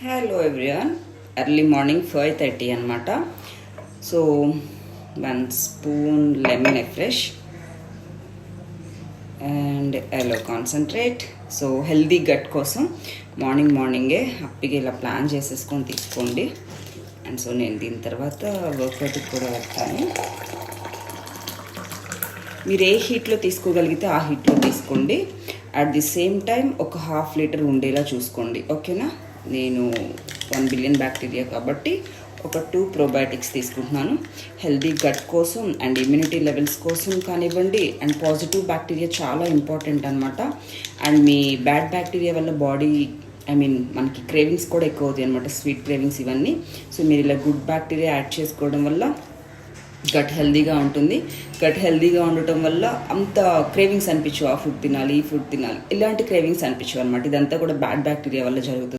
Hello everyone, early morning 5:30 అనమాట. So 1 spoon lemon fresh and yellow concentrate. So healthy gut కోసం మార్నింగే హ్యాపీగా ఇలా ప్లాన్ చేసేసుకొని తీసుకోండి. అండ్ సో నేను దీని తర్వాత వర్కౌట్కి కూడా వెళ్తాను. మీరు ఏ హీట్లో తీసుకోగలిగితే ఆ హీట్లో తీసుకోండి. అట్ ది సేమ్ టైం ఒక 1/2 లీటర్ ఉండేలా చూసుకోండి, ఓకేనా. నేను 1 బిలియన్ బ్యాక్టీరియా కాబట్టి ఒక 2 ప్రోబయాటిక్స్ తీసుకుంటున్నాను. హెల్దీ గట్ కోసం అండ్ ఇమ్యూనిటీ లెవెల్స్ కోసం కానివ్వండి. అండ్ పాజిటివ్ బ్యాక్టీరియా చాలా ఇంపార్టెంట్ అనమాట. అండ్ మీ బ్యాడ్ బ్యాక్టీరియా వల్ల బాడీ మనకి క్రేవింగ్స్ కూడా ఎక్కువ అవుతాయి అనమాట, స్వీట్ క్రేవింగ్స్ ఇవన్నీ. సో మీరు ఇలా గుడ్ బ్యాక్టీరియా యాడ్ చేసుకోవడం వల్ల గట్ హెల్దీగా ఉంటుంది. గట్ హెల్దీగా ఉండటం వల్ల అంత క్రేవింగ్స్ అనిపించవు, ఆ ఫుడ్ తినాలి ఈ ఫుడ్ తినాలి ఇలాంటి క్రేవింగ్స్ అనిపించవు అనమాట. ఇదంతా కూడా బ్యాడ్ బ్యాక్టీరియా వల్ల జరుగుతుంది.